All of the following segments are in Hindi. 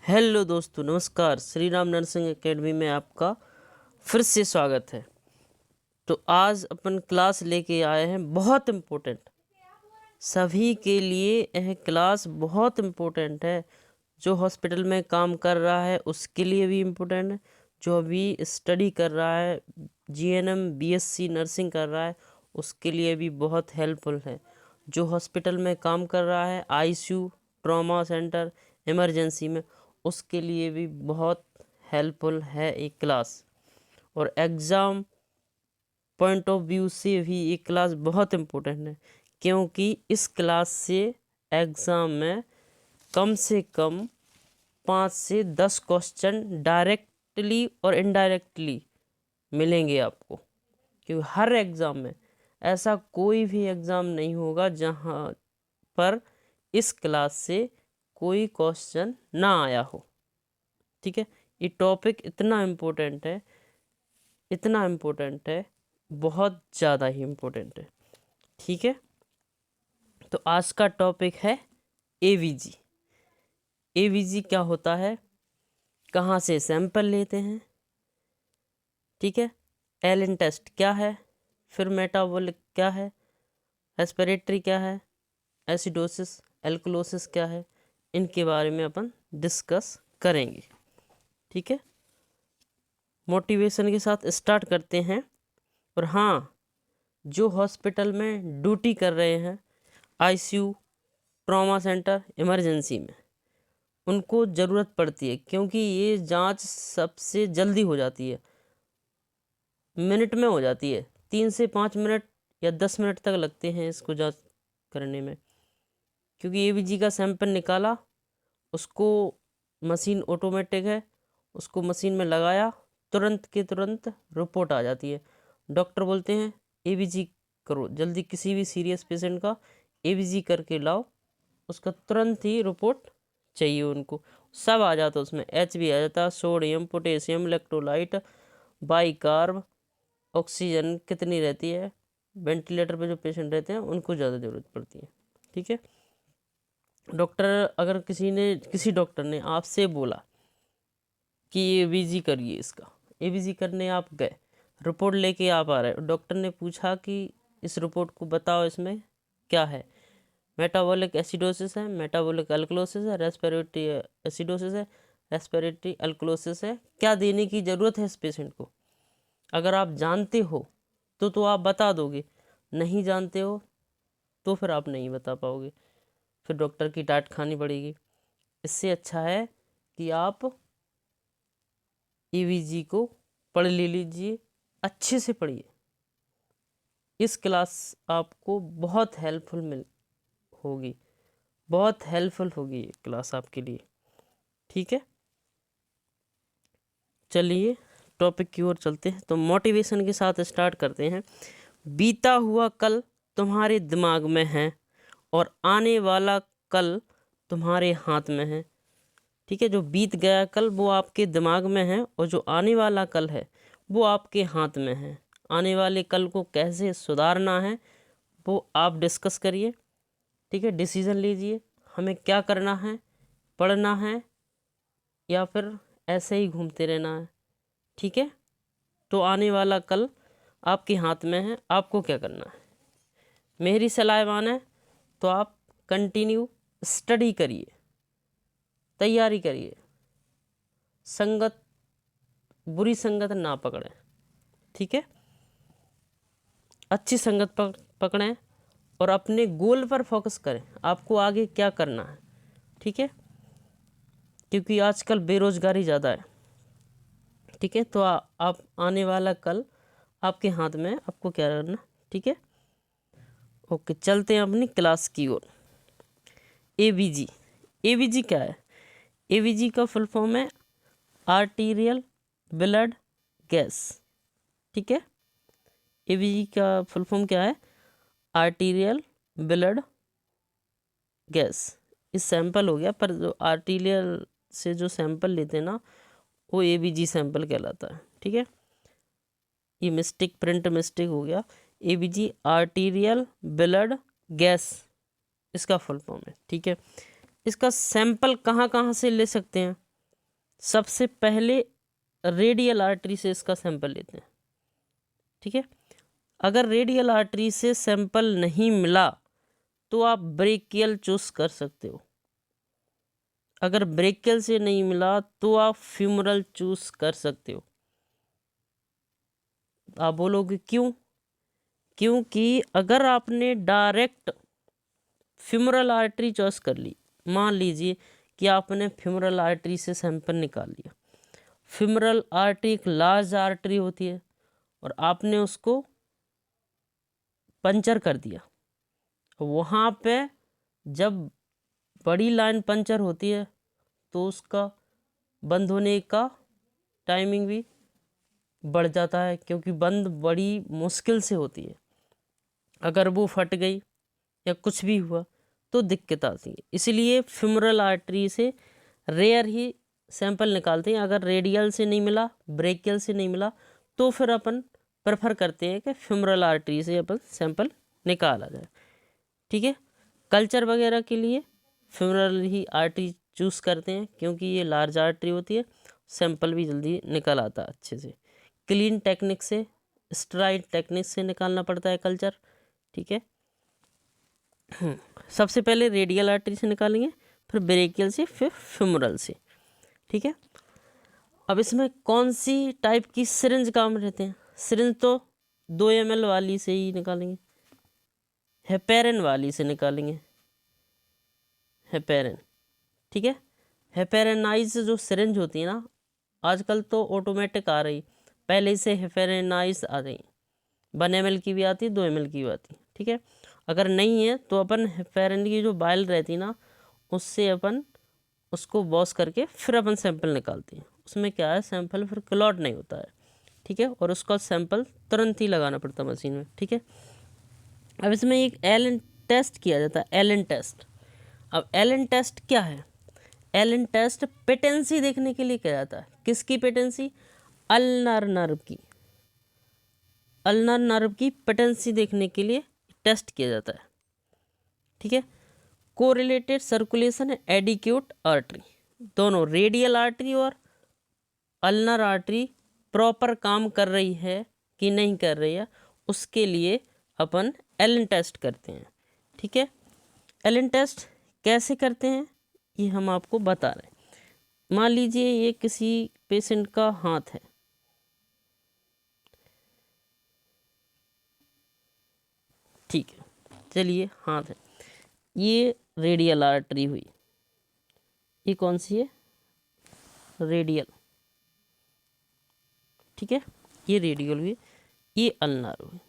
हेलो दोस्तों, नमस्कार। श्री राम नर्सिंग एकेडमी में आपका फिर से स्वागत है। तो आज अपन क्लास लेके आए हैं बहुत इम्पोर्टेंट, सभी के लिए यह क्लास बहुत इम्पोर्टेंट है। जो हॉस्पिटल में काम कर रहा है उसके लिए भी इम्पोर्टेंट है, जो अभी स्टडी कर रहा है, जीएनएम बीएससी नर्सिंग कर रहा है, उसके लिए भी बहुत हेल्पफुल है। जो हॉस्पिटल में काम कर रहा है, आईसीयू, ट्रॉमा सेंटर, इमरजेंसी में, उसके लिए भी बहुत हेल्पफुल है एक क्लास। और एग्ज़ाम पॉइंट ऑफ व्यू से भी ये क्लास बहुत इम्पोर्टेंट है, क्योंकि इस क्लास से एग्ज़ाम में कम से कम 5 से 10 क्वेश्चन डायरेक्टली और इनडायरेक्टली मिलेंगे आपको। क्योंकि हर एग्ज़ाम में ऐसा कोई भी एग्ज़ाम नहीं होगा जहाँ पर इस क्लास से कोई क्वेश्चन ना आया हो। ठीक है, ये टॉपिक इतना इम्पोर्टेंट है, इतना इम्पोर्टेंट है, बहुत ज़्यादा ही इम्पोर्टेंट है। ठीक है, तो आज का टॉपिक है एवीजी। एवीजी क्या होता है, कहाँ से सैंपल लेते हैं, ठीक है, एलन टेस्ट क्या है, फिर मेटाबॉलिक क्या है, रेस्पिरेटरी क्या है, एसिडोसिस, एल्कलोसिस क्या है, इनके बारे में अपन डिस्कस करेंगे। ठीक है, मोटिवेशन के साथ स्टार्ट करते हैं। और हाँ, जो हॉस्पिटल में ड्यूटी कर रहे हैं, आईसीयू, ट्रॉमा सेंटर, इमरजेंसी में, उनको ज़रूरत पड़ती है, क्योंकि ये जांच सबसे जल्दी हो जाती है, मिनट में हो जाती है। 3 से 5 मिनट या 10 मिनट तक लगते हैं इसको जांच करने में। क्योंकि एवीजी का सैंपल निकाला, उसको मशीन ऑटोमेटिक है, उसको मशीन में लगाया, तुरंत के तुरंत रिपोर्ट आ जाती है। डॉक्टर बोलते हैं एवीजी करो जल्दी, किसी भी सीरियस पेशेंट का एवीजी करके लाओ, उसका तुरंत ही रिपोर्ट चाहिए उनको। सब आ जाता है उसमें, एच भी आ जाता है, sodium, potassium, electrolyte, bicarb, oxygen कितनी रहती है, वेंटिलेटर पे जो पेशेंट रहते हैं उनको ज़्यादा ज़रूरत पड़ती है। ठीक है, डॉक्टर अगर किसी डॉक्टर ने आपसे बोला कि एवीजी करिए इसका, एवीजी करने आप गए, रिपोर्ट लेके आप आ रहे हो, डॉक्टर ने पूछा कि इस रिपोर्ट को बताओ इसमें क्या है, मेटाबॉलिक एसिडोसिस है, मेटाबॉलिक अल्कलोसिस है, रेस्पिरेटरी एसिडोसिस है, रेस्पिरेटरी अल्कलोसिस है, क्या देने की ज़रूरत है इस पेशेंट को। अगर आप जानते हो तो आप बता दोगे, नहीं जानते हो तो फिर आप नहीं बता पाओगे, फिर डॉक्टर की डांट खानी पड़ेगी। इससे अच्छा है कि आप एवीजी को पढ़ ले लीजिए, अच्छे से पढ़िए। इस क्लास आपको बहुत हेल्पफुल होगी, बहुत हेल्पफुल होगी ये क्लास आपके लिए। ठीक है, चलिए टॉपिक की ओर चलते हैं। तो मोटिवेशन के साथ स्टार्ट करते हैं। बीता हुआ कल तुम्हारे दिमाग में है और आने वाला कल तुम्हारे हाथ में है। ठीक है, जो बीत गया कल वो आपके दिमाग में है, और जो आने वाला कल है वो आपके हाथ में है। आने वाले कल को कैसे सुधारना है वो आप डिस्कस करिए। ठीक है, डिसीजन लीजिए, हमें क्या करना है, पढ़ना है या फिर ऐसे ही घूमते रहना है। ठीक है, तो आने वाला कल आपके हाथ में है, आपको क्या करना है। मेरी सलाह माने तो आप कंटिन्यू स्टडी करिए, तैयारी करिए, संगत, बुरी संगत ना पकड़ें। ठीक है, अच्छी संगत पकड़ें और अपने गोल पर फोकस करें, आपको आगे क्या करना है। ठीक है, क्योंकि आजकल बेरोजगारी ज़्यादा है। ठीक है, तो आप आने वाला कल आपके हाथ में है, आपको क्या करना। ठीक है, ओके, चलते हैं अपनी क्लास की ओर। एवीजी, एवीजी क्या है, एवीजी का फुल फॉर्म है आर्टीरियल ब्लड गैस। ठीक है, एवीजी का फुल फॉर्म क्या है, आर्टीरियल ब्लड गैस। इस सैंपल हो गया, पर जो आर्टीरियल से जो सैंपल लेते हैं ना, वो एवीजी सैंपल कहलाता है। ठीक है, ये मिस्टेक, प्रिंट मिस्टेक हो गया। एवीजी आर्टीरियल ब्लड गैस इसका फुल फॉर्म है। ठीक है, इसका सैंपल कहाँ कहाँ से ले सकते हैं, सबसे पहले रेडियल आर्टरी से इसका सैंपल लेते हैं। ठीक है, अगर रेडियल आर्टरी से सैंपल नहीं मिला तो आप ब्रेकियल चूज कर सकते हो। अगर ब्रेकियल से नहीं मिला तो आप फ्यूमरल चूज कर सकते हो। आप बोलोगे क्यों? क्योंकि अगर आपने डायरेक्ट फ्यूमरल आर्टरी चॉइस कर ली, मान लीजिए कि आपने फ्यूमरल आर्टरी से सैंपल निकाल लिया। फ्यूमरल आर्टरी एक लार्ज आर्टरी होती है और आपने उसको पंचर कर दिया। वहाँ पे जब बड़ी लाइन पंचर होती है तो उसका बंद होने का टाइमिंग भी बढ़ जाता है, क्योंकि बंद बड़ी मुश्किल से होती है। अगर वो फट गई या कुछ भी हुआ तो दिक्कत आती है। इसलिए फ्यूमरल आर्टरी से रेयर ही सैंपल निकालते हैं। अगर रेडियल से नहीं मिला, ब्रेकियल से नहीं मिला, तो फिर अपन प्रेफर करते हैं कि फ्यूमरल आर्टरी से अपन सैंपल निकाला जाए। ठीक है, कल्चर वगैरह के लिए फ्यूमरल ही आर्टरी चूज़ करते हैं, क्योंकि ये लार्ज आर्टरी होती है, सैंपल भी जल्दी निकल आता है अच्छे से। क्लीन टेक्निक से, स्ट्राइड टेक्निक से निकालना पड़ता है कल्चर। ठीक है, सबसे पहले रेडियल आर्टरी से निकालेंगे, फिर ब्रेकियल से, फिर फ्यूमरल से। ठीक है, अब इसमें कौन सी टाइप की सिरिंज काम रहते हैं? सिरिंज तो 2 ml वाली से ही निकालेंगे, हेपेरिन वाली से निकालेंगे, हेपेरिन। ठीक है, हेपेरिनाइज जो सिरिंज होती है ना, आजकल तो ऑटोमेटिक आ रही, पहले से हेपेरिनाइज आ रही, 1 ml की भी आती है, 2 ml की भी आती है। ठीक है, अगर नहीं है तो अपन हेपेरिन की जो बाइल रहती ना, उससे अपन उसको वॉश करके फिर अपन सैंपल निकालते हैं। उसमें क्या है, सैंपल फिर क्लॉट नहीं होता है। ठीक है, और उसका सैंपल तुरंत ही लगाना पड़ता है मशीन में। ठीक है, अब इसमें एक एलन टेस्ट किया जाता है, एलन टेस्ट। अब एलन टेस्ट क्या है? एलन टेस्ट पेटेंसी देखने के लिए किया जाता है। किसकी पेटेंसी? अल्नर नर्व की। अल्नर नर्व की पेटेंसी देखने के लिए टेस्ट किया जाता है। ठीक है, कोरिलेटेड सर्कुलेशन एडिक्यूट आर्टरी, दोनों रेडियल आर्टरी और अल्नर आर्टरी प्रॉपर काम कर रही है कि नहीं कर रही है, उसके लिए अपन एलन टेस्ट करते हैं। ठीक है, एलन टेस्ट कैसे करते हैं ये हम आपको बता रहे हैं। मान लीजिए ये किसी पेशेंट का हाथ है, ठीक है, चलिए हाथ है, ये रेडियल आर्टरी हुई, ये कौन सी है? रेडियल। ठीक है, ये रेडियल हुई, ये अल्नर हुई,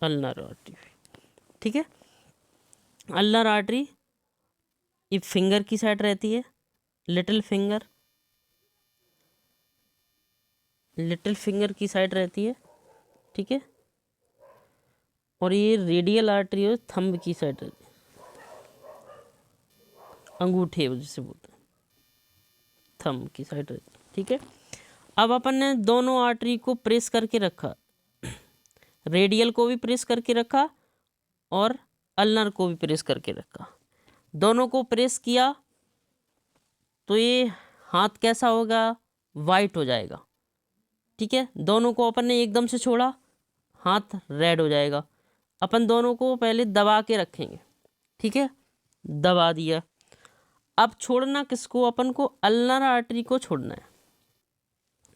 अल्नर आर्टरी हुई। ठीक है, अल्नर आर्टरी ये फिंगर की साइड रहती है, लिटिल फिंगर, लिटिल फिंगर की साइड रहती है। ठीक है, और ये रेडियल आर्टरी है थंब की साइड रहती है, अंगूठे जिसे बोलते हैं, थंब की साइड रहती है। ठीक है, अब अपन ने दोनों आर्टरी को प्रेस करके रखा, रेडियल को भी प्रेस करके रखा और अल्नर को भी प्रेस करके रखा। दोनों को प्रेस किया तो ये हाथ कैसा होगा? वाइट हो जाएगा। ठीक है, दोनों को अपन ने एकदम से छोड़ा, हाथ रेड हो जाएगा। अपन दोनों को पहले दबा के रखेंगे। ठीक है, दबा दिया। अब छोड़ना किसको? अपन को अल्नर आर्टरी को छोड़ना है।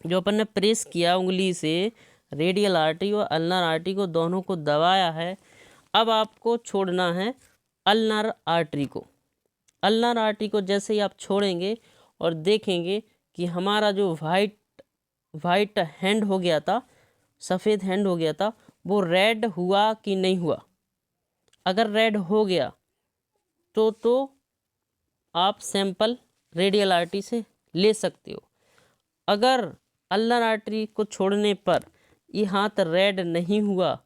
जो अपन ने प्रेस किया उंगली से, रेडियल आर्टरी और अल्नर आर्टरी को दोनों को दबाया है, अब आपको छोड़ना है अल्नर आर्टरी को। अल्नर आर्टरी को जैसे ही आप छोड़ेंगे और देखेंगे कि हमारा जो वाइट हैंड हो गया था, सफ़ेद हैंड हो गया था, वो रेड हुआ कि नहीं हुआ। अगर रेड हो गया तो आप सैंपल रेडियल आर्टरी से ले सकते हो। अगर अल्नर आर्टरी को छोड़ने पर ये हाथ रेड नहीं हुआ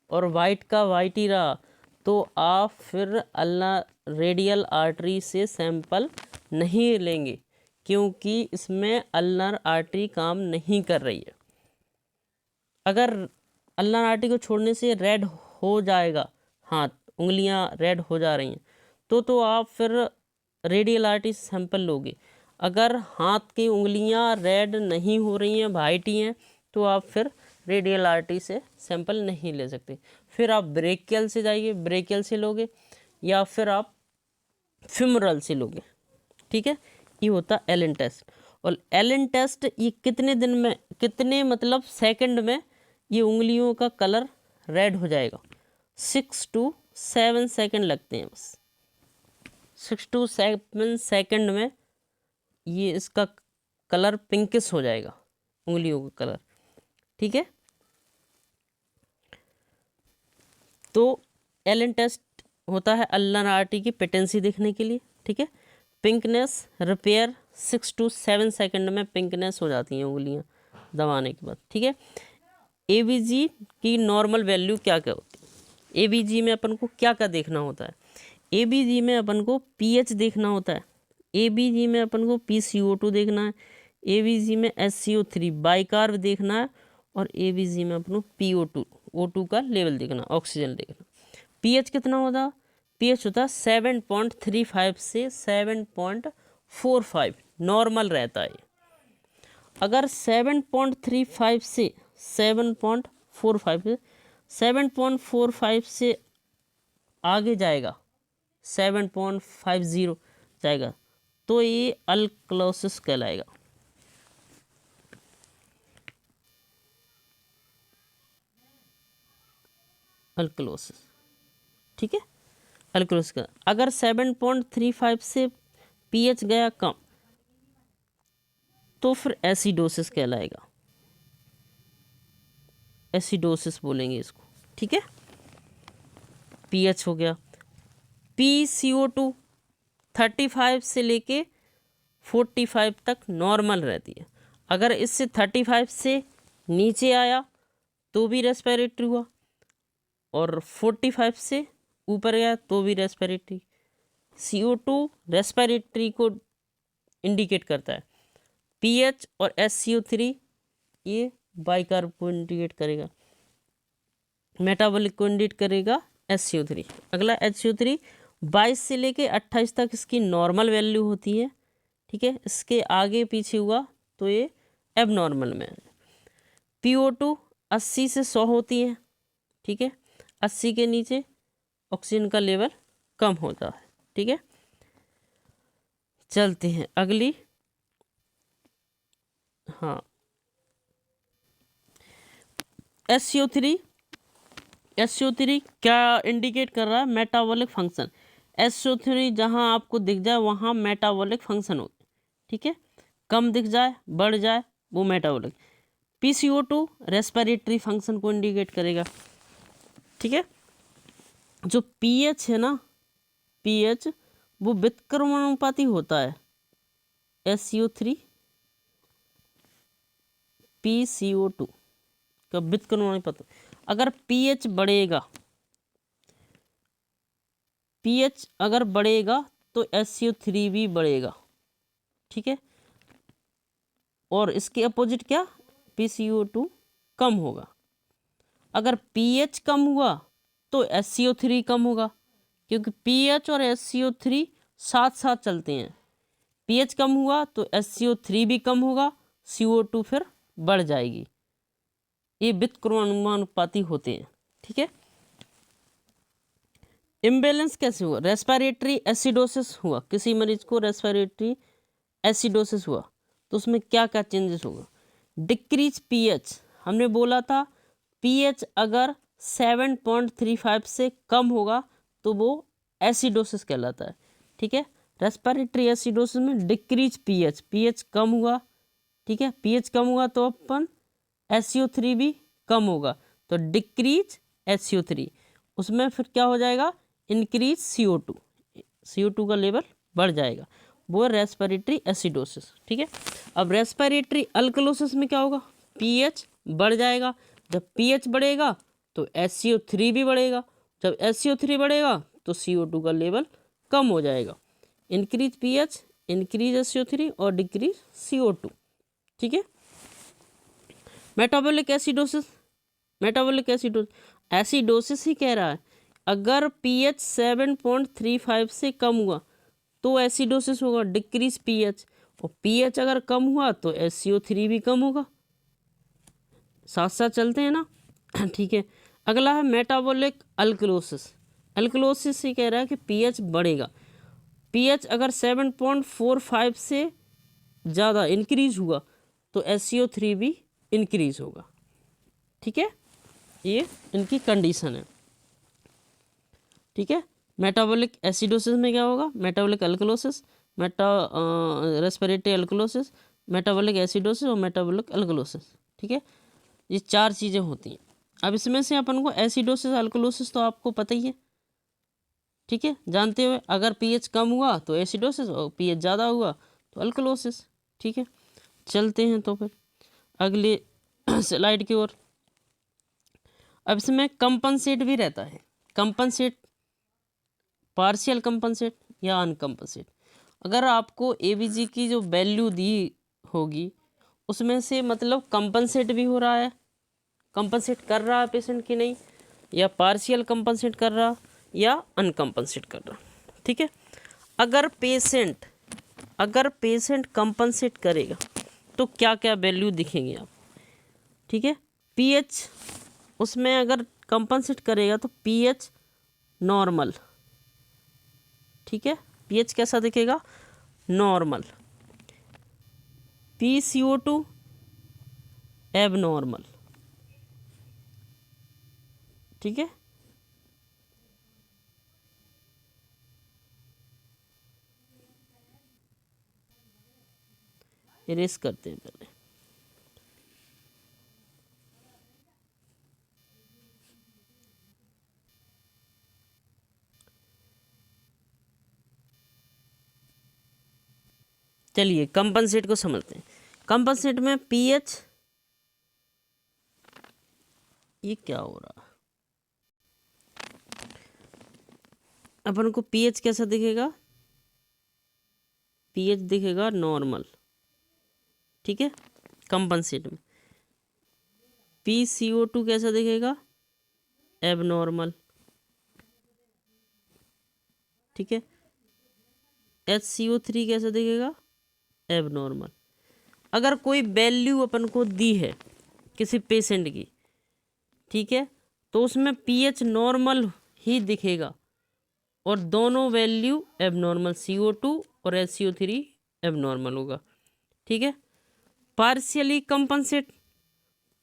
और वाइट का वाइट ही रहा, तो आप फिर अल्नर रेडियल आर्टरी से सैंपल नहीं लेंगे, क्योंकि इसमें अल्नर आर्टरी काम नहीं कर रही है। अगर अल्नर आर्टरी को छोड़ने से रेड हो जाएगा हाथ, उंगलियां रेड हो जा रही हैं, तो आप फिर रेडियल आर्टरी से सैंपल लोगे। अगर हाथ की उंगलियां रेड नहीं हो रही हैं, वाइट ही हैं, तो आप फिर रेडियल आर्टरी से सैंपल नहीं ले सकते। फिर आप ब्रेकियल से जाइए, ब्रेकियल से लोगे, या फिर आप फ्यूमरल से लोगे। ठीक है, ये होता एलन टेस्ट। और एलन टेस्ट ये कितने दिन में, कितने मतलब सेकंड में ये उंगलियों का कलर रेड हो जाएगा? 6 to 7 सेकंड लगते हैं बस। 6 to 7 सेकंड में ये इसका कलर पिंकिश हो जाएगा, उंगलियों का कलर। ठीक है, तो एलन टेस्ट होता है अल्नर आर्टरी की पेटेंसी देखने के लिए। ठीक है, पिंकनेस रिपेयर 6 to 7 सेकंड में पिंकनेस हो जाती हैं उंगलियां दबाने के बाद। ठीक है, एबीजी की नॉर्मल वैल्यू क्या क्या होती है? एबीजी में अपन को क्या क्या देखना होता है? एबीजी में अपन को पीएच देखना होता है, एबीजी में अपन को PCO2 देखना है, एबीजी में SCO3 बाइकार्ब देखना है, और एबीजी में अपन को PO2 O2 का लेवल देखना, ऑक्सीजन देखना। पीएच कितना होता? पीएच होता 7.35 से 7.45 नॉर्मल रहता है। अगर 7.35 से 7.45 7.45 से आगे जाएगा, 7.50 जाएगा, तो ये अल्कलोसिस कहलाएगा। अल्कलोसिस। ठीक है, अल्कलोसिस का अगर 7.35 से पीएच गया कम, तो फिर एसिडोसिस कहलाएगा, एसिडोसिस बोलेंगे इसको। ठीक है, पीएच हो गया। PCO2 35 से लेके 45 तक नॉर्मल रहती है। अगर इससे 35 से नीचे आया तो भी रेस्पिरेटरी हुआ, और 45 से ऊपर गया तो भी रेस्पिरेटरी। CO2 रेस्पिरेटरी को इंडिकेट करता है, पीएच और SCO3 ये बाइकार्ब को इंडिकेट करेगा, मेटाबॉलिक को इंडिकेट करेगा SCO3। अगला HCO3 22 से लेके 28 तक इसकी नॉर्मल वैल्यू होती है। ठीक है, इसके आगे पीछे हुआ तो ये एबनॉर्मल में है। PO2 80 से 100 होती है। ठीक है, 80 के नीचे ऑक्सीजन का लेवल कम होता है। ठीक है, चलते हैं अगली। हाँ, SCO3 क्या इंडिकेट कर रहा है? Metabolic function. SCO3 जहाँ आपको दिख जाए वहाँ मेटाबॉलिक फंक्शन हो। ठीक है, कम दिख जाए, बढ़ जाए, वो मेटाबॉलिक। PCO2 रेस्पिरेटरी फंक्शन को इंडिकेट करेगा। ठीक है, जो पीएच है ना, पीएच वो व्युत्क्रमानुपाती होता है SCO3 PCO2 का व्युत्क्रमानुपाती। अगर पीएच बढ़ेगा, पीएच अगर बढ़ेगा तो SCO3 भी बढ़ेगा। ठीक है, और इसके अपोजिट क्या? PCO2 कम होगा। अगर पीएच कम हुआ तो SCO3 कम होगा, क्योंकि पीएच और SCO3 साथ साथ चलते हैं। पीएच कम हुआ तो SCO3 भी कम होगा, CO2 फिर बढ़ जाएगी। ये व्युत्क्रमानुपाती होते हैं। ठीक है, इम्बैलेंस कैसे हुआ? रेस्पिरेटरी एसिडोसिस हुआ, किसी मरीज को रेस्पिरेटरी एसिडोसिस हुआ तो उसमें क्या क्या चेंजेस होगा? डिक्रीज पीएच, हमने बोला था पीएच अगर 7.35 से कम होगा तो वो एसिडोसिस कहलाता है। ठीक है, रेस्पिरेटरी एसिडोसिस में डिक्रीज पीएच, पीएच कम हुआ। ठीक है, पीएच कम हुआ तो अपन SCO3 भी कम होगा, तो डिक्रीज SCO3। उसमें फिर क्या हो जाएगा? इंक्रीज CO2, CO2 का लेवल बढ़ जाएगा, वो रेस्पिरेटरी एसिडोसिस। ठीक है, अब रेस्पिरेटरी अल्कलोसिस में क्या होगा? पीएच बढ़ जाएगा। जब पीएच बढ़ेगा तो SCO3 भी बढ़ेगा, जब SCO3 बढ़ेगा तो CO2 का लेवल कम हो जाएगा। इंक्रीज पीएच, इंक्रीज SCO3 और डिक्रीज CO2। ठीक है, मेटाबॉलिक एसिडोसिस, मेटाबॉलिक एसिडोसिस ही कह रहा है। अगर पीएच 7.35 से कम हुआ तो एसिडोसिस होगा, डिक्रीज पीएच। और पीएच अगर कम हुआ तो SCO3 भी कम होगा। साथ साथ चलते हैं ना। ठीक है, अगला है मेटाबॉलिक अल्कलोसिस। अल्कलोसिस से कह रहा है कि पीएच बढ़ेगा। पीएच अगर 7.45 से ज़्यादा इंक्रीज हुआ तो SCO3 भी इंक्रीज होगा। ठीक है, ये इनकी कंडीशन है। ठीक है, मेटाबॉलिक एसिडोसिस में क्या होगा, metabolic alkalosis, respiratory alkalosis, metabolic acidosis और मेटाबॉलिक अल्कलोसिस। ठीक है, ये 4 चीज़ें होती हैं। अब इसमें से अपन को एसिडोसिस अल्कलोसिस तो आपको पता ही है। ठीक है, जानते हुए अगर पीएच कम हुआ तो एसिडोसिस और पीएच ज़्यादा हुआ तो अल्कलोसिस। ठीक है, चलते हैं तो फिर अगले स्लाइड की ओर। अब इसमें कंपनसेट भी रहता है। कंपनसेट, पार्शियल कंपनसेट या अनकम्पनसेट। अगर आपको एबीजी की जो वैल्यू दी होगी उसमें से मतलब कंपनसेट भी हो रहा है, कंपनसेट कर रहा है पेशेंट की नहीं, या पार्शियल कंपनसेट कर रहा या अनकम्पनसेट कर रहा। ठीक है, अगर पेशेंट कंपनसेट करेगा तो क्या क्या वैल्यू दिखेंगे आप। ठीक है, पीएच उसमें अगर कंपनसेट करेगा तो पीएच नॉर्मल। ठीक है, पीएच कैसा दिखेगा, नॉर्मल। PCO2 abnormal. ठीक है, इरेज करते हैं पहले। चलिए कंपनसेट को समझते हैं। कंपनसेट में पीएच, ये क्या हो रहा है, अपन को पीएच कैसा दिखेगा, पीएच दिखेगा नॉर्मल। ठीक है, कंपनसेट में PCO2 कैसा दिखेगा, एबनॉर्मल। ठीक है, HCO3 कैसा दिखेगा, एबनॉर्मल। अगर कोई वैल्यू अपन को दी है किसी पेशेंट की, ठीक है, तो उसमें पीएच नॉर्मल ही दिखेगा और दोनों वैल्यू एबनॉर्मल, CO2 और SCO3 एबनॉर्मल होगा। ठीक है, पार्शियली कंपनसेट,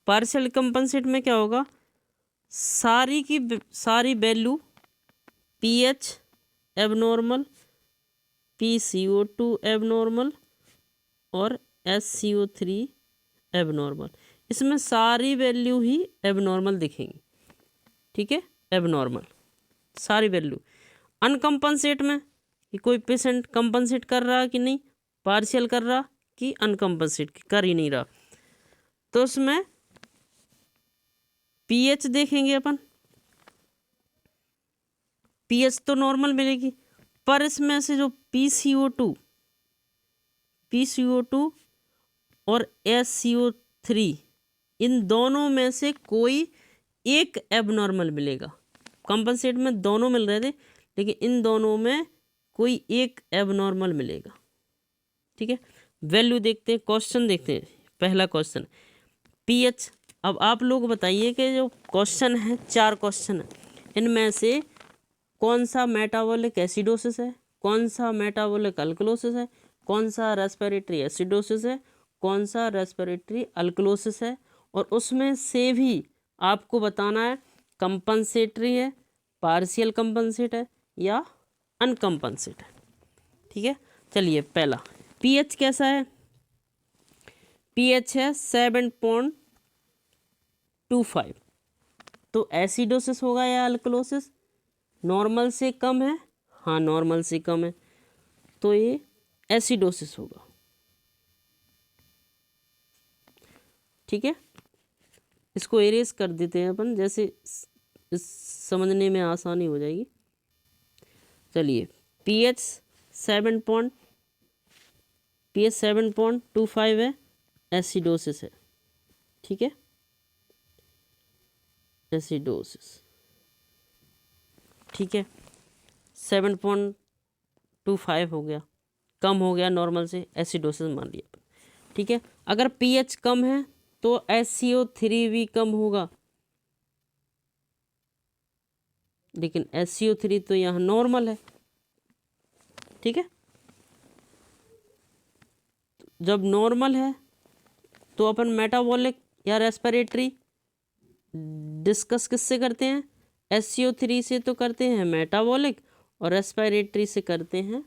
पार्शियल कंपनसेट में क्या होगा, सारी value pH abnormal, PCO2 abnormal और SCO3 एबनॉर्मल। इसमें सारी वैल्यू ही एबनॉर्मल दिखेंगी। ठीक है, एबनॉर्मल सारी वैल्यू। अनकम्पनसेट में कि कोई पेशेंट कंपनसेट कर रहा कि नहीं, पार्शियल कर रहा कि अनकम्पनसेट कर ही नहीं रहा, तो उसमें पीएच देखेंगे अपन, पीएच तो नॉर्मल मिलेगी, पर इसमें से जो PCO2 और SCO3 इन दोनों में से कोई एक एबनॉर्मल मिलेगा। कंपनसेट में दोनों मिल रहे थे लेकिन इन दोनों में कोई एक एबनॉर्मल मिलेगा। ठीक है, वैल्यू देखते हैं, क्वेश्चन देखते हैं। पहला क्वेश्चन पीएच। अब आप लोग बताइए कि जो क्वेश्चन है, 4 क्वेश्चन है, इनमें से कौन सा मेटाबॉलिक एसिडोसिस है, कौन सा मेटाबॉलिक अल्कलोसिस है, कौन सा रेस्पिरेटरी एसिडोसिस है, कौन सा रेस्पिरेटरी अल्कलोसिस है, और उसमें से भी आपको बताना है कंपनसेटरी है, पार्शियल कंपनसेट है या अनकम्पनसेट है। ठीक है, चलिए पहला पीएच कैसा है, पीएच है 7.25, तो एसिडोसिस होगा या अल्कलोसिस, नॉर्मल से कम है, हाँ नॉर्मल से कम है, तो ये एसिडोसिस होगा। ठीक है, इसको एरेज कर देते हैं अपन, जैसे इस समझने में आसानी हो जाएगी। चलिए पीएच 7.25 है, एसिडोसिस है। ठीक है, एसिडोसिस। ठीक है, 7.25 हो गया, कम हो गया नॉर्मल से, एसिडोसिस मान लिया। ठीक है, अगर पीएच कम है तो SCO3 भी कम होगा, लेकिन SCO3 तो यहाँ नॉर्मल है। ठीक है, जब नॉर्मल है तो अपन मेटाबॉलिक या रेस्पिरेटरी डिस्कस किससे करते हैं? SCO3 से तो करते हैं मेटाबॉलिक, और रेस्पिरेटरी से करते हैं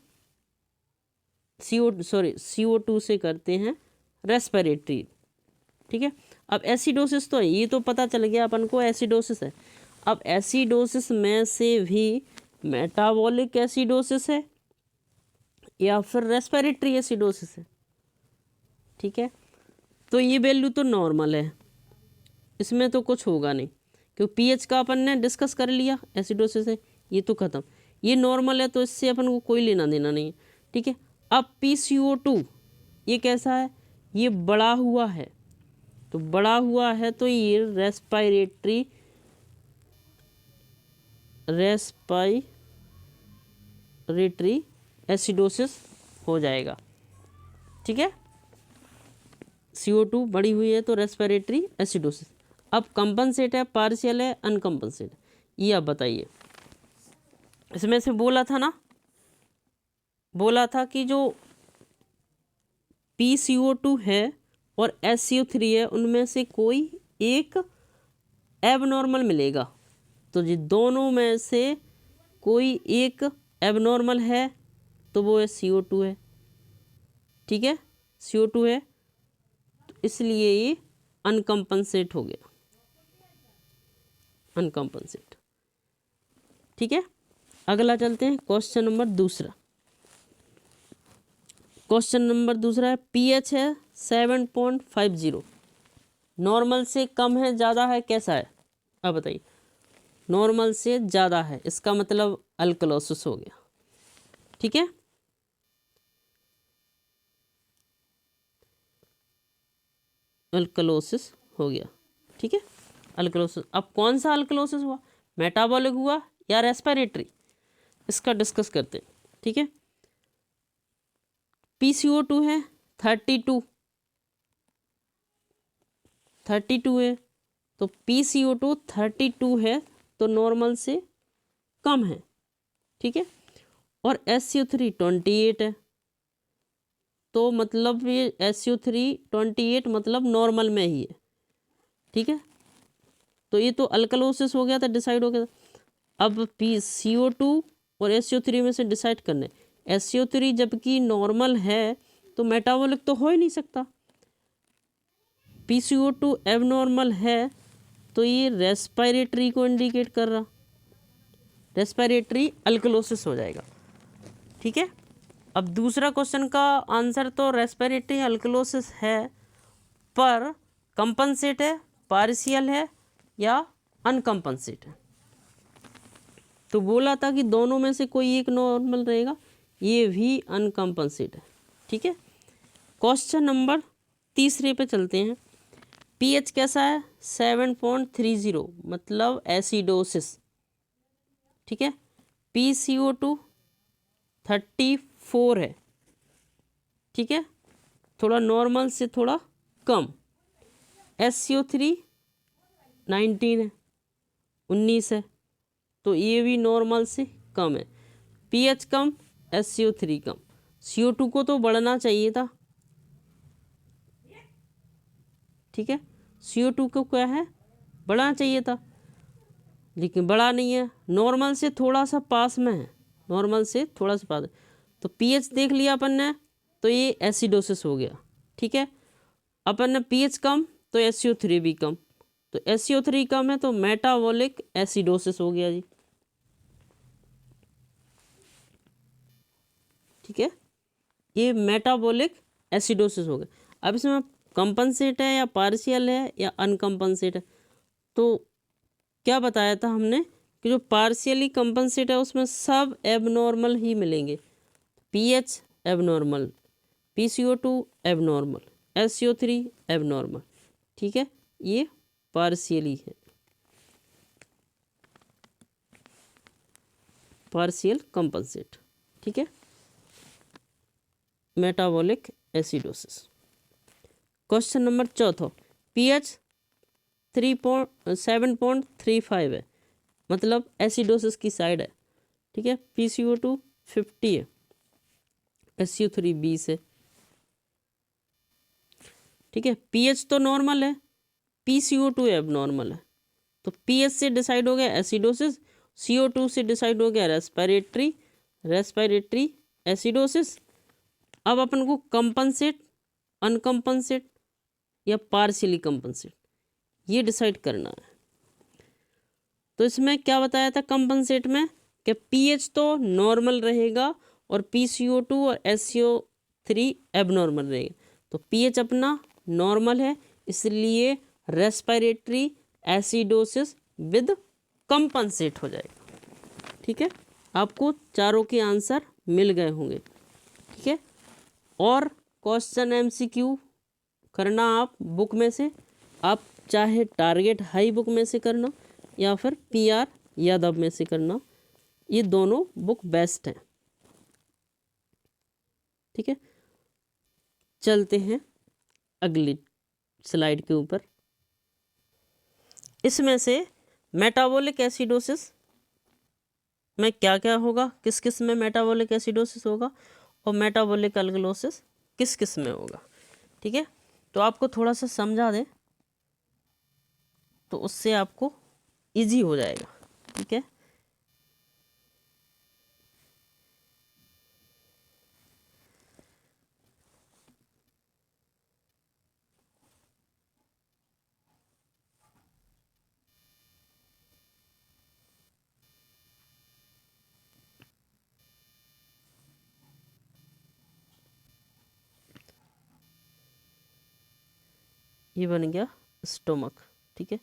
CO2 से करते हैं रेस्पिरेटरी। ठीक है, अब एसिडोसिस तो है, ये तो पता चल गया अपन को एसिडोसिस है। अब एसिडोसिस में से भी मेटाबॉलिक एसिडोसिस है या फिर रेस्पिरेटरी एसिडोसिस है। ठीक है, तो ये वैल्यू तो नॉर्मल है, इसमें तो कुछ होगा नहीं, क्योंकि पीएच का अपन ने डिस्कस कर लिया, एसिडोसिस है, ये तो ख़त्म। ये नॉर्मल है तो इससे अपन को कोई लेना देना नहीं है। ठीक है, अब PCO2 ये कैसा है? ये बढ़ा हुआ है, तो बढ़ा हुआ है तो ये रेस्पिरेटरी एसिडोसिस हो जाएगा। ठीक है, CO2 बढ़ी हुई है तो रेस्पिरेटरी एसिडोसिस। अब कंपनसेट है, पार्शियल है, अनकंपनसेट, ये आप बताइए। इसमें से बोला था कि जो PCO2 है और SCO3 है, उनमें से कोई एक एबनॉर्मल मिलेगा। तो जी दोनों में से कोई एक एबनॉर्मल है तो वो है CO2 है। ठीक है, CO2 है, तो इसलिए ये अनकंपनसेट हो गया, अनकंपनसेट। ठीक है, अगला चलते हैं क्वेश्चन नंबर दूसरा। क्वेश्चन नंबर दूसरा है, पीएच है 7.50, नॉर्मल से कम है, ज़्यादा है, कैसा है? अब बताइए। नॉर्मल से ज़्यादा है, इसका मतलब अल्कलोसिस हो गया। ठीक है, अल्कलोसिस हो गया। ठीक है, अल्कलोसिस। अब कौन सा अल्कलोसिस हुआ? मेटाबॉलिक हुआ या रेस्पिरेटरी? इसका डिस्कस करते हैं। ठीक है, PCO2 है 32 है, तो PCO2 32 है तो नॉर्मल से कम है। ठीक है, और SCO3 28 है, तो मतलब ये SCO3 28 मतलब नॉर्मल में ही है। ठीक है, तो ये तो अल्कलोसिस हो गया था, डिसाइड हो गया था। अब PCO2 और SCO3 में से डिसाइड करने, SCO3 जबकि नॉर्मल है तो मेटाबॉलिक तो हो ही नहीं सकता, PCO2 एबनॉर्मल है तो ये रेस्पिरेटरी को इंडिकेट कर रहा, रेस्पिरेटरी अल्कलोसिस हो जाएगा। ठीक है, अब दूसरा क्वेश्चन का आंसर तो रेस्पिरेटरी अल्कलोसिस है, पर कंपनसेट है, पार्शियल है या अनकंपनसेट है। तो बोला था कि दोनों में से कोई एक नॉर्मल रहेगा, ये भी अनकंपनसेट है। ठीक है, क्वेश्चन नंबर तीसरे पे चलते हैं। पीएच कैसा है? 7.30 मतलब एसिडोसिस। ठीक है, PCO2 34 है। ठीक है, थोड़ा नॉर्मल से थोड़ा कम। SCO3 19 है, 19 है, तो ये भी नॉर्मल से कम है। पीएच कम, SCO3 कम। CO2 को तो बढ़ना चाहिए था। ठीक है, CO2 को क्या है? बढ़ना चाहिए था, लेकिन बढ़ा नहीं है, नॉर्मल से थोड़ा सा पास में है, नॉर्मल से थोड़ा सा पास है। तो पीएच देख लिया अपन ने, तो ये एसिडोसिस हो गया। ठीक है, अपन ने पीएच कम तो SCO3 भी कम, तो SCO3 कम है तो मेटाबॉलिक एसिडोसिस हो गया जी। ठीक है, ये मेटाबॉलिक एसिडोसिस हो गया। अब इसमें कंपनसेट है या पार्शियल है या अनकंपनसेट है, तो क्या बताया था हमने कि जो पार्शियली कंपनसेट है उसमें सब एबनॉर्मल ही मिलेंगे। PH abnormal, PCO2 abnormal, SCO3 abnormal. ठीक है, ये पार्शियली है, पार्शियल कंपनसेट। ठीक है, मेटाबॉलिक एसिडोसिस। क्वेश्चन नंबर चौथा, pH 7.35 है, मतलब एसिडोसिस की साइड है। ठीक है, PCO2 50 है, SCO3 20 है। ठीक है, pH तो नॉर्मल है, PCO2 एबनॉर्मल है। तो pH से डिसाइड हो गया एसिडोसिस, CO2 से डिसाइड हो गया रेस्पिरेटरी एसिडोसिस। अब अपन को कंपनसेट, अनकंपनसेट या पार्शियली कंपनसेट ये डिसाइड करना है। तो इसमें क्या बताया था कंपनसेट में कि pH तो नॉर्मल रहेगा और PCO2 और SCO3 एबनॉर्मल रहेगा। तो pH अपना नॉर्मल है, इसलिए रेस्पिरेटरी एसिडोसिस विद कंपनसेट हो जाएगा। ठीक है, आपको चारों के आंसर मिल गए होंगे। ठीक है, और क्वेश्चन MCQ करना आप बुक में से, आप चाहे टारगेट हाई बुक में से करना या फिर PR यादव में से करना, ये दोनों बुक बेस्ट हैं। ठीक है, चलते हैं अगली स्लाइड के ऊपर। इसमें से मेटाबॉलिक एसिडोसिस में क्या क्या होगा, किस किस में मेटाबॉलिक एसिडोसिस होगा, और मेटाबॉलिक अल्कलोसिस किस किस में होगा। ठीक है, तो आपको थोड़ा सा समझा दें तो उससे आपको इजी हो जाएगा। ठीक है, ये बन गया स्टोमक। ठीक है,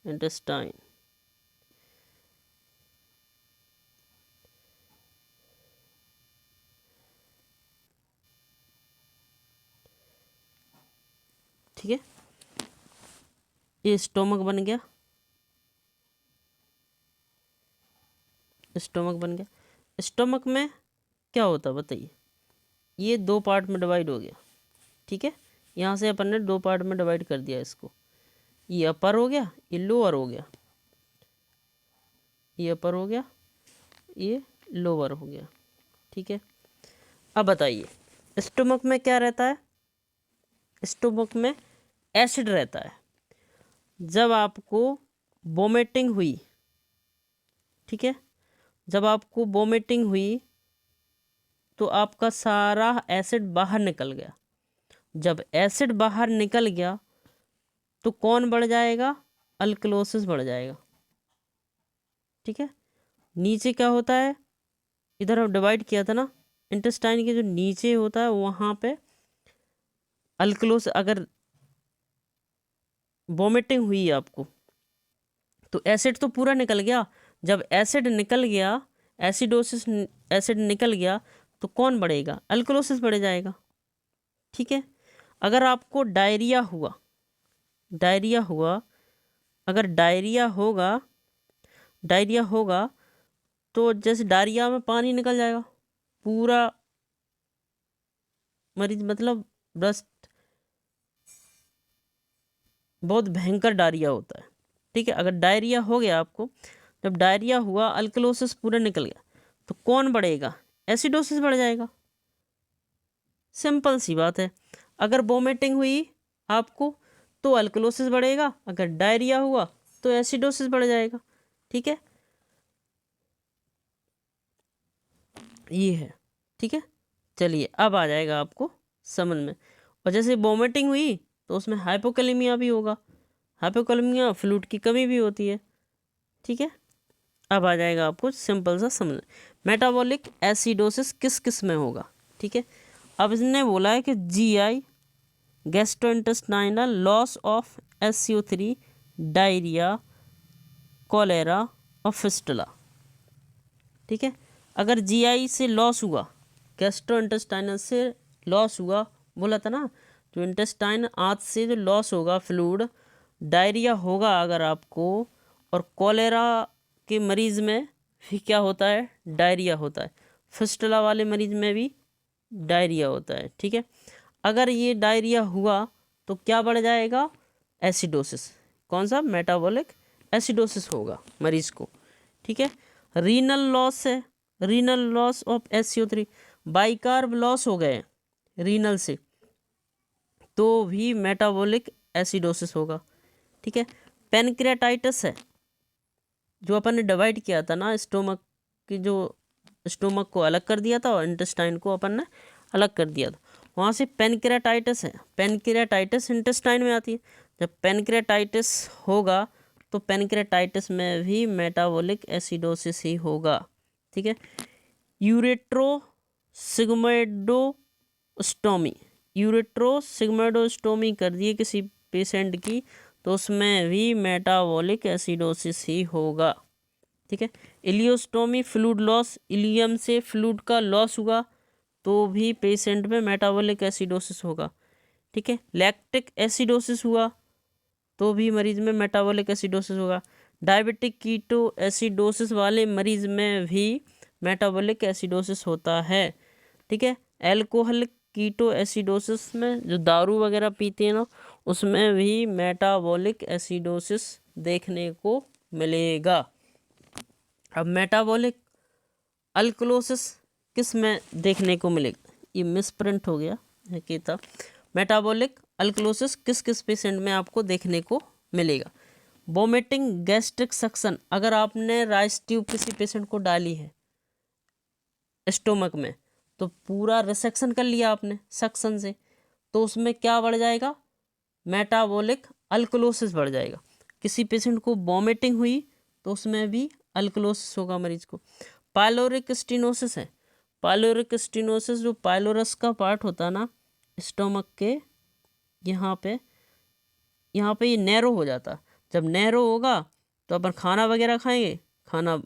इंटेस्टाइन। ठीक है, ये स्टोमक बन गया, स्टोमक बन गया। स्टोमक में क्या होता है बताइए, ये दो पार्ट में डिवाइड हो गया। ठीक है, यहाँ से अपन ने दो पार्ट में डिवाइड कर दिया इसको, ये अपर हो गया, ये लोअर हो गया, ये अपर हो गया, ये लोअर हो गया। ठीक है, अब बताइए स्टोमक में क्या रहता है। स्टोमक में एसिड रहता है। जब आपको वोमिटिंग हुई, ठीक है, जब आपको वोमिटिंग हुई तो आपका सारा एसिड बाहर निकल गया। जब एसिड बाहर निकल गया तो कौन बढ़ जाएगा, अल्कलोसिस बढ़ जाएगा। ठीक है, नीचे क्या होता है, इधर हम डिवाइड किया था ना, इंटेस्टाइन के जो नीचे होता है वहाँ पे अल्कलोस, अगर वोमिटिंग हुई आपको तो एसिड तो पूरा निकल गया। जब एसिड निकल गया, एसिडोसिस, एसिड निकल गया तो कौन बढ़ेगा, अल्कलोसिस बढ़ जाएगा। ठीक है, अगर आपको डायरिया हुआ, डायरिया हुआ, अगर डायरिया होगा, डायरिया होगा तो जैसे डायरिया में पानी निकल जाएगा पूरा मरीज, मतलब बस बहुत भयंकर डायरिया होता है। ठीक है, अगर डायरिया हो गया आपको, जब डायरिया हुआ अल्कलोसिस पूरा निकल गया तो कौन बढ़ेगा, एसिडोसिस बढ़ जाएगा। सिंपल सी बात है, अगर वोमिटिंग हुई आपको तो अल्कलोसिस बढ़ेगा, अगर डायरिया हुआ तो एसिडोसिस बढ़ जाएगा। ठीक है, ये है। ठीक है, चलिए अब आ जाएगा आपको समझ में। और जैसे वोमिटिंग हुई तो उसमें हाइपोकैलेमिया भी होगा, हाइपोकैलेमिया फ्लूइड की कमी भी होती है। ठीक है, अब आ जाएगा आपको सिंपल सा समझ। मेटाबॉलिक एसिडोसिस किस किस में होगा। ठीक है, अब इसने बोला है कि GI, gastrointestinal, loss of SCO3, diarrhoea, cholera और फिस्टुला। ठीक है, अगर GI से लॉस हुआ, गैस्ट्रोइंटेस्टाइनल से लॉस हुआ, बोला था ना, जो इंटेस्टाइन आंत से जो लॉस होगा फ्लूइड, डायरिया होगा अगर आपको, और कॉलेरा के मरीज़ में भी क्या होता है, डायरिया होता है, फिस्टुला वाले मरीज़ में भी डायरिया होता है। ठीक है, अगर ये डायरिया हुआ तो क्या बढ़ जाएगा, एसिडोसिस। कौन सा, मेटाबॉलिक एसिडोसिस होगा मरीज को। ठीक है, रीनल लॉस है, renal loss of SCO3, bicarb loss हो गए रीनल से तो भी मेटाबॉलिक एसिडोसिस होगा। ठीक है, पेनक्रियाटाइटिस है, जो अपन ने डिवाइड किया था ना, स्टोमक की जो स्टोमक को अलग कर दिया था और इंटेस्टाइन को अपन ने अलग कर दिया था, वहाँ से पेनक्रियाटाइटिस है। पेनक्रियाटाइटिस इंटेस्टाइन में आती है। जब पेनक्रियाटाइटिस होगा तो पेनक्रियाटाइटिस में भी मेटाबॉलिक एसिडोसिस ही होगा। ठीक है, यूरेट्रोसिग्मोइडोस्टोमी, यूरेट्रोसिग्मोइडोस्टोमी कर दिए किसी पेशेंट की तो उसमें भी मेटाबॉलिक एसिडोसिस ही होगा। ठीक है, इलियोस्टोमी, फ्लूइड लॉस, इलियम से फ्लूइड का लॉस हुआ तो भी पेशेंट में मेटाबॉलिक एसिडोसिस होगा। ठीक है, लैक्टिक एसिडोसिस हुआ तो भी मरीज में मेटाबॉलिक एसिडोसिस होगा। डायबिटिक कीटो एसिडोसिस वाले मरीज में भी मेटाबॉलिक एसिडोसिस होता है। ठीक है, एल्कोहलिक कीटो एसिडोसिस में जो दारू वगैरह पीते हैं ना, उसमें भी मेटाबॉलिक एसिडोसिस देखने को मिलेगा। अब मेटाबॉलिक अल्कलोसिस किस में देखने को मिलेगा, ये मिसप्रिंट हो गया है कि था। मेटाबॉलिक अल्कलोसिस किस किस पेशेंट में आपको देखने को मिलेगा, वोमिटिंग, गैस्ट्रिक सक्शन, अगर आपने राइस ट्यूब किसी पेशेंट को डाली है स्टोमक में तो पूरा रिसेक्शन कर लिया आपने सक्शन से, तो उसमें क्या बढ़ जाएगा, मेटाबॉलिक अल्कलोसिस बढ़ जाएगा। किसी पेशेंट को वॉमिटिंग हुई तो उसमें भी अल्कलोसिस होगा मरीज को। पाइलोरिक स्टेनोसिस है, पाइलोरिक स्टेनोसिस जो पाइलोरस का पार्ट होता है ना स्टोमक के, यहाँ पे ये नैरो हो जाता। जब नैरो होगा तो अपन खाना वगैरह खाएंगे, खाना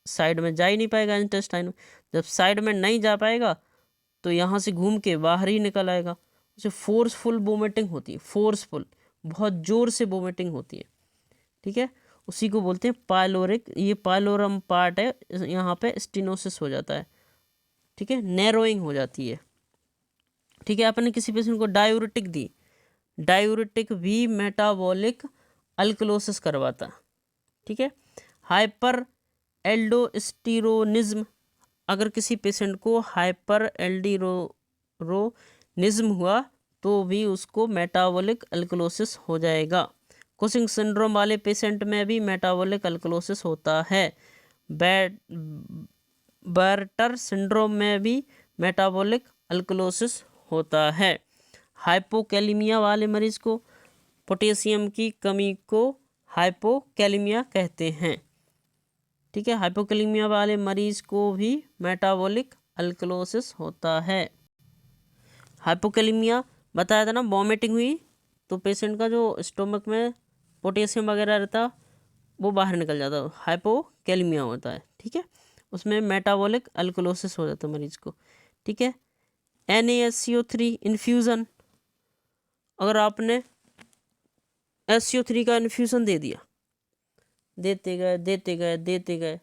साइड में जा ही नहीं पाएगा इंटेस्टाइन में। जब साइड में नहीं जा पाएगा तो यहाँ से घूम के बाहर ही निकल आएगा। उसे फोर्सफुल वोमिटिंग होती है, फोर्सफुल, बहुत ज़ोर से वोमिटिंग होती है। ठीक है, उसी को बोलते हैं पाइलोरिक, ये पाइलोरम पार्ट है, यहाँ पे स्टेनोसिस हो जाता है। ठीक है, नैरोइंग हो जाती है। ठीक है, आपने किसी पेशेंट को डायूरेटिक दी, डायूरेटिक भी मेटाबॉलिक अल्कलोसिस करवाता। ठीक है, हाइपर एल्डोस्टेरोनिज्म, अगर किसी पेशेंट को हाइपर एल्डोस्टेरोनिज्म हुआ तो भी उसको मेटाबॉलिक अल्कलोसिस हो जाएगा। कुशिंग सिंड्रोम वाले पेशेंट में भी मेटाबॉलिक अल्कलोसिस होता है। बार्टर सिंड्रोम में भी मेटाबॉलिक अल्कलोसिस होता है। हाइपोकैलिमिया वाले मरीज को, पोटेशियम की कमी को हाइपोकैलिमिया कहते हैं। ठीक है, हाइपोकैलिमिया वाले मरीज को भी मेटाबॉलिक अल्कलोसिस होता है। हाइपोकैलिमिया बताया था ना, वॉमिटिंग हुई तो पेशेंट का जो स्टोमक में पोटेशियम वगैरह रहता वो बाहर निकल जाता, हाइपोकैलिमिया होता है। ठीक है, उसमें मेटाबॉलिक अल्कलोसिस हो जाता है मरीज को। ठीक है, NaSCO3 इन्फ्यूज़न, अगर आपने SCO3 का इन्फ्यूज़न दे दिया, देते गए देते गए देते गए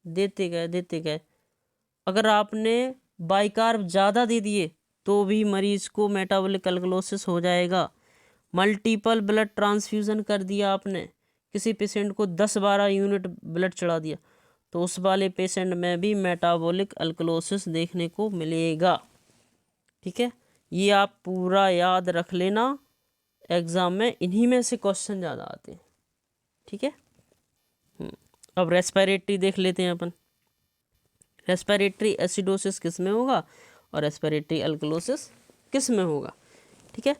देते गए देते गए, अगर आपने बाइकार्ब ज़्यादा दे दिए तो भी मरीज को मेटाबॉलिक अल्कलोसिस हो जाएगा। मल्टीपल ब्लड ट्रांसफ्यूज़न कर दिया आपने, किसी पेशेंट को 10-12 यूनिट ब्लड चढ़ा दिया तो उस वाले पेशेंट में भी मेटाबॉलिक अल्कलोसिस देखने को मिलेगा। ठीक है, ये आप पूरा याद रख लेना, एग्ज़ाम में इन्हीं में से क्वेश्चन ज़्यादा आते हैं। ठीक है, अब रेस्पिरेटरी देख लेते हैं अपन। रेस्पिरेटरी एसिडोसिस किस में होगा और रेस्पिरेटरी अल्कलोसिस किस में होगा। ठीक है,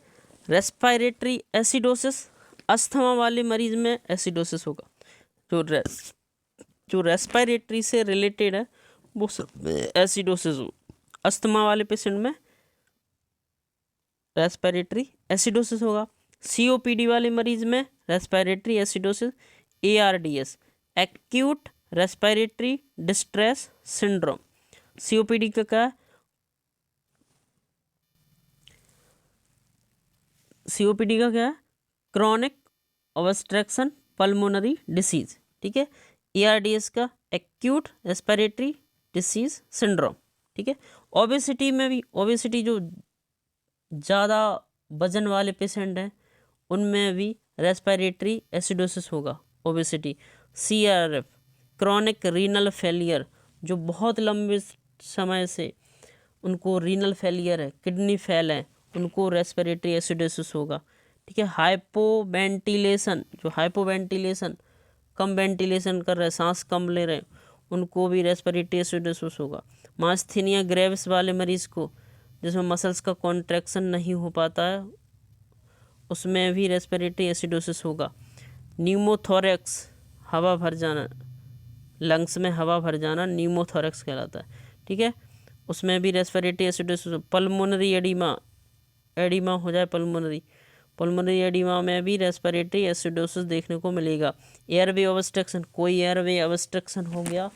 रेस्पिरेटरी एसिडोसिस अस्थमा वाले मरीज में एसिडोसिस होगा। जो रेस्पिरेटरी से रिलेटेड है वो सब एसिडोसिस हो। अस्थमा वाले पेशेंट में रेस्पिरेटरी एसिडोसिस होगा। COPD वाले मरीज में respiratory acidosis, ARDS, acute respiratory distress syndrome. COPD का क्या है, COPD का क्या है, क्रॉनिक ऑब्स्ट्रक्शन पल्मोनरी डिसीज। ठीक है, ARDS का एक्यूट रेस्पिरेटरी डिसीज सिंड्रोम। ठीक है। ओबेसिटी में भी, ओबेसिटी जो ज़्यादा वजन वाले पेशेंट हैं उनमें भी रेस्पिरेटरी एसिडोसिस होगा। Obesity. CRF, chronic renal failure, जो बहुत लंबे समय से उनको रीनल फेलियर है, किडनी फेल है, उनको रेस्पिरेटरी एसिडोसिस होगा। ठीक है। हाइपोवेंटिलेशन, जो हाइपोवेंटिलेशन, कम वेंटिलेशन कर रहे, सांस कम ले रहे, उनको भी रेस्पिरेटरी एसिडोसिस होगा। मास्थीनिया ग्रेविस वाले मरीज को, जिसमें मसल्स का कॉन्ट्रैक्शन नहीं हो पाता है, उसमें भी रेस्पिरेटरी एसिडोसिस होगा। न्यूमोथोरेक्स, हवा भर जाना, लंग्स में हवा भर जाना न्यूमोथोरेक्स कहलाता है। ठीक है। उसमें भी respiratory acidosis. Pulmonary oedema, oedema हो जाए पल्मोनरी, पल्मोनरी एडिमा में भी रेस्पिरेटरी एसिडोसिस देखने को मिलेगा। एयरवे ऑब्स्ट्रक्शन, कोई एयरवे ऑब्स्ट्रक्शन हो गया,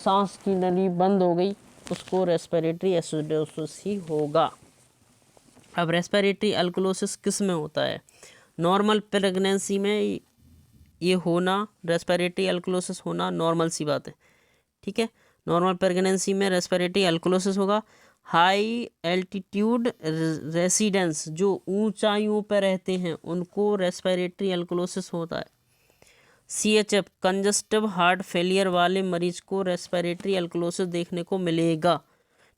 सांस की नली बंद हो गई, उसको रेस्पिरेटरी एसिडोसिस ही होगा। अब रेस्पिरेटरी अल्कलोसिस किस में होता है? नॉर्मल प्रेगनेंसी में ये होना, रेस्पिरेटरी अल्कलोसिस होना नॉर्मल सी बात है। ठीक है। नॉर्मल प्रेगनेंसी में रेस्पिरेटरी अल्कलोसिस होगा। हाई एल्टीट्यूड रेसिडेंस, जो ऊंचाइयों पर रहते हैं, उनको रेस्पिरेटरी अल्कलोसिस होता है। CHF, कंजस्टिव हार्ट फेलियर वाले मरीज को रेस्पिरेटरी अल्कलोसिस देखने को मिलेगा।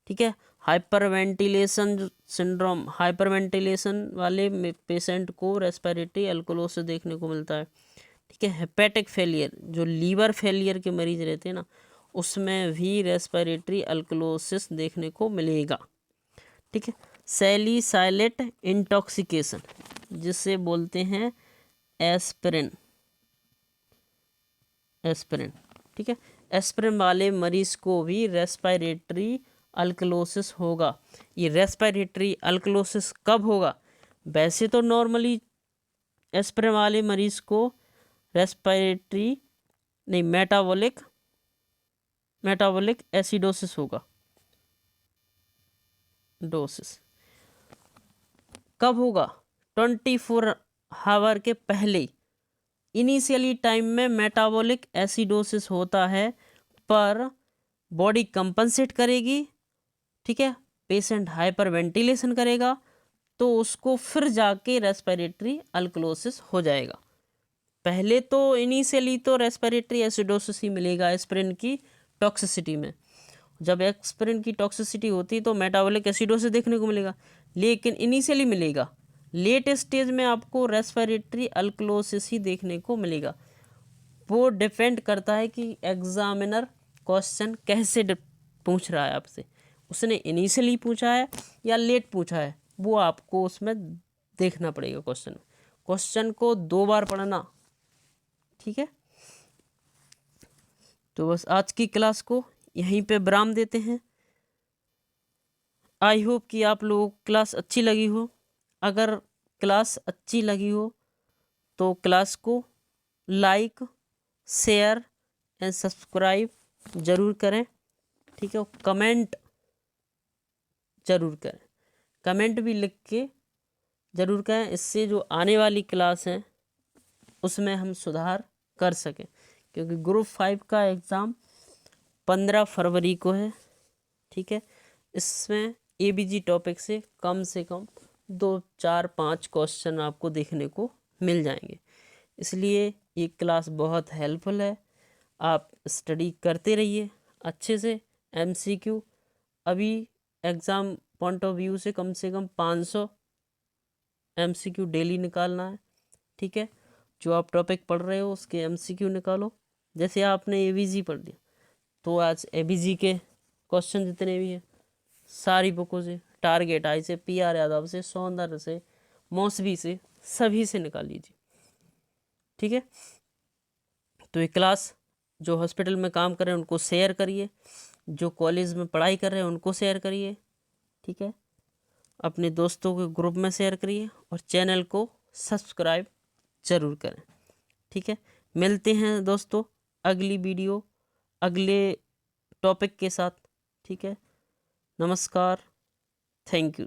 ठीक है। हाइपरवेंटिलेशन सिंड्रोम, हाइपरवेंटिलेशन वाले पेशेंट को रेस्पिरेटरी अल्कलोसिस देखने को मिलता है। ठीक है। हेपेटिक फेलियर, जो लीवर फेलियर के मरीज रहते हैं ना, उसमें भी रेस्पिरेटरी अल्कलोसिस देखने को मिलेगा। ठीक है। सैलिसाइलेट इंटॉक्सिकेशन, जिसे बोलते हैं एस्पिरिन, एस्पिरिन। ठीक है। एस्पिरिन वाले मरीज को भी रेस्पिरेटरी अल्कलोसिस होगा। ये रेस्पिरेटरी अल्कलोसिस कब होगा? वैसे तो नॉर्मली एस्पिरिन वाले मरीज को रेस्पिरेटरी नहीं, मेटाबॉलिक एसिडोसिस होगा। डोसिस कब होगा? 24 आवर के पहले। इनिशियली टाइम में मेटाबॉलिक एसिडोसिस होता है, पर बॉडी कंपनसेट करेगी। ठीक है। पेशेंट हाइपर वेंटिलेशन करेगा तो उसको फिर जाके रेस्पिरेटरी अल्कलोसिस हो जाएगा। पहले तो इनिशियली तो रेस्पिरेटरी एसिडोसिस ही मिलेगा एस्पिरिन की टॉक्सिसिटी में। जब एस्पिरिन की टॉक्सिसिटी होती तो मेटाबॉलिक एसिडोसिस देखने को मिलेगा, लेकिन इनिशियली मिलेगा। लेट स्टेज में आपको रेस्पिरेटरी अल्कलोसिस ही देखने को मिलेगा। वो डिपेंड करता है कि एग्जामिनर क्वेश्चन कैसे पूछ रहा है आपसे, उसने इनिशियली पूछा है या लेट पूछा है, वो आपको उसमें देखना पड़ेगा। क्वेश्चन को 2 बार पढ़ना। ठीक है। तो बस आज की क्लास को यहीं पे विराम देते हैं। आई होप कि आप लोगों को क्लास अच्छी लगी हो। अगर क्लास अच्छी लगी हो तो क्लास को लाइक, शेयर एंड सब्सक्राइब ज़रूर करें। ठीक है। कमेंट ज़रूर करें, कमेंट भी लिख के ज़रूर करें, इससे जो आने वाली क्लास है उसमें हम सुधार कर सकें, क्योंकि ग्रुप 5 का एग्ज़ाम 15 फरवरी को है। ठीक है। इसमें ABG टॉपिक से कम 2, 4, 5 क्वेश्चन आपको देखने को मिल जाएंगे। इसलिए ये क्लास बहुत हेल्पफुल है। आप स्टडी करते रहिए अच्छे से। MCQ अभी एग्ज़ाम पॉइंट ऑफ व्यू से कम 500 MCQ डेली निकालना है। ठीक है। जो आप टॉपिक पढ़ रहे हो उसके MCQ निकालो। जैसे आपने ABG पढ़ लिया तो आज ABG के क्वेश्चन जितने भी हैं सारी बुकों से, टारगेट आई से, PR यादव से, सौंदर्य से, मौसवी से, सभी से निकाल लीजिए। ठीक है। तो ये क्लास जो हॉस्पिटल में काम कर रहे हैं उनको शेयर करिए, जो कॉलेज में पढ़ाई कर रहे हैं उनको शेयर करिए। ठीक है। अपने दोस्तों के ग्रुप में शेयर करिए और चैनल को सब्सक्राइब ज़रूर करें। ठीक है। मिलते हैं दोस्तों अगली वीडियो अगले टॉपिक के साथ। ठीक है। नमस्कार, थैंक यू।